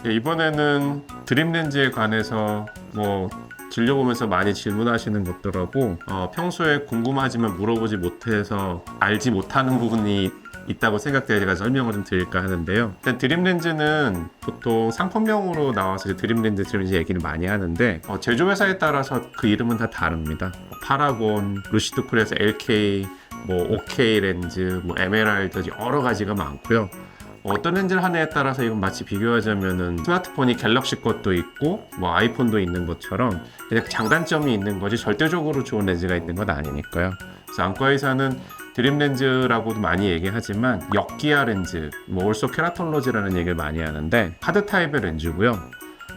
이번에는 드림렌즈에 관해서 진료 보면서 많이 질문하시는 것들하고 평소에 궁금하지만 물어보지 못해서 알지 못하는 부분이 있다고 생각돼서 제가 설명을 좀 드릴까 하는데요. 일단 드림렌즈는 보통 상품명으로 나와서 이제 드림렌즈 얘기를 많이 하는데 제조회사에 따라서 그 이름은 다 다릅니다. 파라곤, 루시드쿨에서 LK, OK 렌즈, 에메랄드 여러 가지가 많고요. 어떤 렌즈를 하느냐에 따라서 이건 마치 비교하자면은 스마트폰이 갤럭시 것도 있고 아이폰도 있는 것처럼 그냥 장단점이 있는 거지 절대적으로 좋은 렌즈가 있는 건 아니니까요. 그래서 안과의사는 드림렌즈라고도 많이 얘기하지만 역기화 렌즈, 올소 케라톨로지라는 얘기를 많이 하는데 하드 타입의 렌즈고요.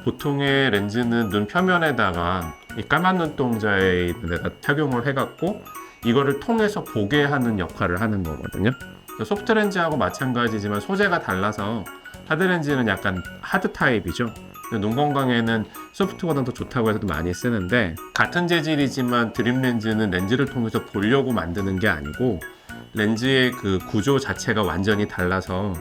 보통의 렌즈는 눈 표면에다가 이 까만 눈동자에 데다 착용을 해갖고 이거를 통해서 보게 하는 역할을 하는 거거든요. 소프트 렌즈하고 마찬가지지만 소재가 달라서 하드 렌즈는 약간 하드 타입이죠. 눈 건강에는 소프트보다 더 좋다고 해서도 많이 쓰는데 같은 재질이지만 드림 렌즈는 렌즈를 통해서 보려고 만드는 게 아니고 렌즈의 그 구조 자체가 완전히 달라서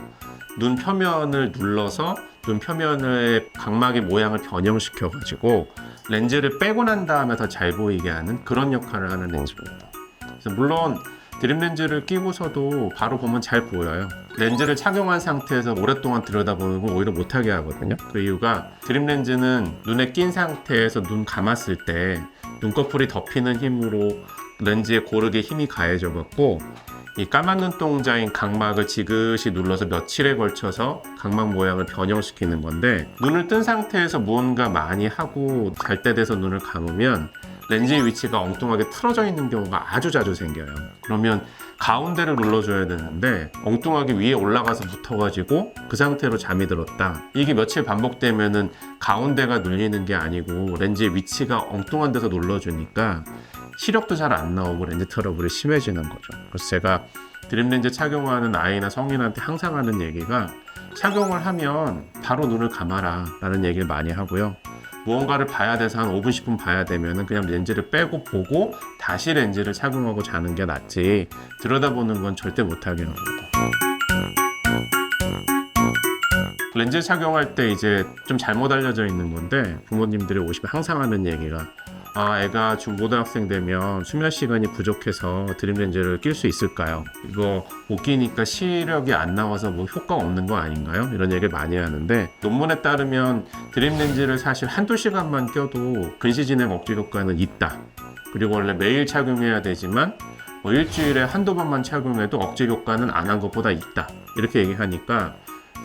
눈 표면을 눌러서 눈 표면의 각막의 모양을 변형시켜 가지고 렌즈를 빼고 난 다음에 더 잘 보이게 하는 그런 역할을 하는 렌즈입니다. 그래서 물론 드림 렌즈를 끼고서도 바로 보면 잘 보여요. 렌즈를 착용한 상태에서 오랫동안 들여다보는 건 오히려 못하게 하거든요. 그 이유가 드림 렌즈는 눈에 낀 상태에서 눈 감았을 때 눈꺼풀이 덮이는 힘으로 렌즈에 고르게 힘이 가해져 갖고 이 까만 눈동자인 각막을 지그시 눌러서 며칠에 걸쳐서 각막 모양을 변형시키는 건데 눈을 뜬 상태에서 무언가 많이 하고 잘 때 돼서 눈을 감으면 렌즈의 위치가 엉뚱하게 틀어져 있는 경우가 아주 자주 생겨요. 그러면 가운데를 눌러줘야 되는데 엉뚱하게 위에 올라가서 붙어가지고 그 상태로 잠이 들었다. 이게 며칠 반복되면은 가운데가 눌리는 게 아니고 렌즈의 위치가 엉뚱한 데서 눌러주니까 시력도 잘 안 나오고 렌즈 트러블이 심해지는 거죠. 그래서 제가 드림 렌즈 착용하는 아이나 성인한테 항상 하는 얘기가 착용을 하면 바로 눈을 감아라 라는 얘기를 많이 하고요. 무언가를 봐야 돼서 한 5분, 10분 봐야 되면은 그냥 렌즈를 빼고 보고 다시 렌즈를 착용하고 자는 게 낫지 들여다보는 건 절대 못하게 합니다. 렌즈 착용할 때 이제 좀 잘못 알려져 있는 건데 부모님들이 오시면 항상 하는 얘기가 애가 중고등학생 되면 수면 시간이 부족해서 드림 렌즈를 낄 수 있을까요? 이거 못 끼니까 시력이 안 나와서 효과가 없는 거 아닌가요? 이런 얘기를 많이 하는데 논문에 따르면 드림 렌즈를 사실 한두 시간만 껴도 근시 진행 억제 효과는 있다. 그리고 원래 매일 착용해야 되지만 일주일에 한두 번만 착용해도 억제 효과는 안 한 것보다 있다. 이렇게 얘기하니까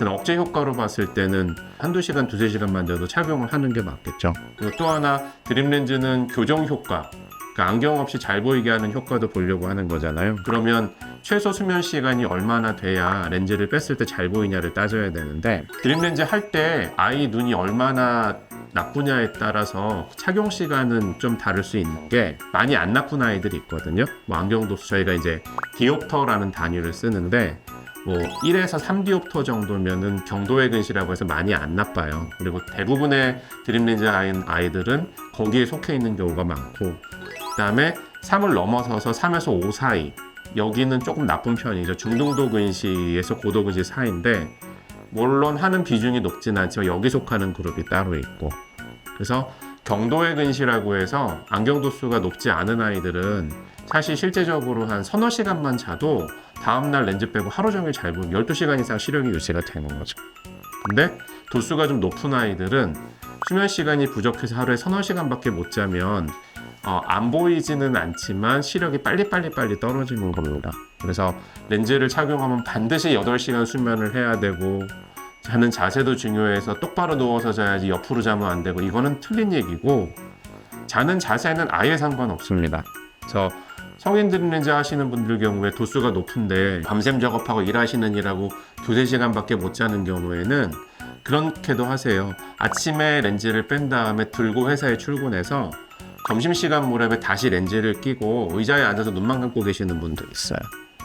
억제 효과로 봤을 때는 한두 시간, 두세 시간만 돼도 착용을 하는 게 맞겠죠. 그리고 또 하나 드림 렌즈는 교정 효과, 그러니까 안경 없이 잘 보이게 하는 효과도 보려고 하는 거잖아요. 그러면 최소 수면 시간이 얼마나 돼야 렌즈를 뺐을 때 잘 보이냐를 따져야 되는데 드림 렌즈 할 때 아이 눈이 얼마나 나쁘냐에 따라서 착용 시간은 좀 다를 수 있는 게 많이 안 나쁜 아이들이 있거든요. 안경 도수 저희가 이제 디옵터라는 단위를 쓰는데 1에서 3디옵터 정도면은 경도의 근시라고 해서 많이 안 나빠요. 그리고 대부분의 드림 렌즈 아이들은 거기에 속해 있는 경우가 많고 그 다음에 3을 넘어서서 3에서 5 사이 여기는 조금 나쁜 편이죠. 중등도 근시에서 고도 근시 사이인데 물론 하는 비중이 높진 않지만 여기 속하는 그룹이 따로 있고 그래서 경도의 근시라고 해서 안경 도수가 높지 않은 아이들은 사실 실제적으로 한 서너 시간만 자도 다음날 렌즈 빼고 하루 종일 잘 보면 12시간 이상 시력이 유지가 되는 거죠. 근데 도수가 좀 높은 아이들은 수면 시간이 부족해서 하루에 서너 시간밖에 못 자면 안 보이지는 않지만 시력이 빨리 떨어지는 겁니다. 그래서 렌즈를 착용하면 반드시 8시간 수면을 해야 되고 자는 자세도 중요해서 똑바로 누워서 자야지 옆으로 자면 안 되고 이거는 틀린 얘기고 자는 자세는 아예 상관없습니다. 성인 드림 렌즈 하시는 분들 경우에 도수가 높은데 밤샘 작업하고 일하시느니라고 두세 시간밖에 못 자는 경우에는 그렇게도 하세요. 아침에 렌즈를 뺀 다음에 들고 회사에 출근해서 점심시간 무렵에 다시 렌즈를 끼고 의자에 앉아서 눈만 감고 계시는 분도 있어요.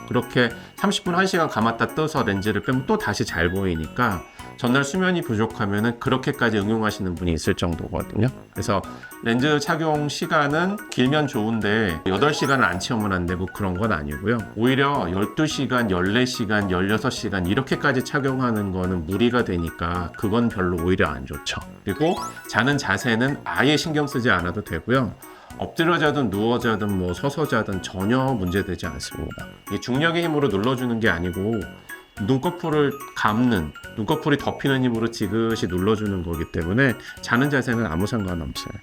그렇게 30분, 1시간 감았다 떠서 렌즈를 빼면 또 다시 잘 보이니까 전날 수면이 부족하면은 그렇게까지 응용하시는 분이 있을 정도거든요. 그래서 렌즈 착용 시간은 길면 좋은데 8시간을 안 채우면 안 되고 그런 건 아니고요. 오히려 12시간, 14시간, 16시간 이렇게까지 착용하는 거는 무리가 되니까 그건 별로 오히려 안 좋죠. 그리고 자는 자세는 아예 신경 쓰지 않아도 되고요. 엎드려 자든 누워 자든 뭐 서서 자든 전혀 문제되지 않습니다. 이게 중력의 힘으로 눌러주는 게 아니고 눈꺼풀을 감는, 눈꺼풀이 덮이는 힘으로 지그시 눌러주는 거기 때문에 자는 자세는 아무 상관없어요.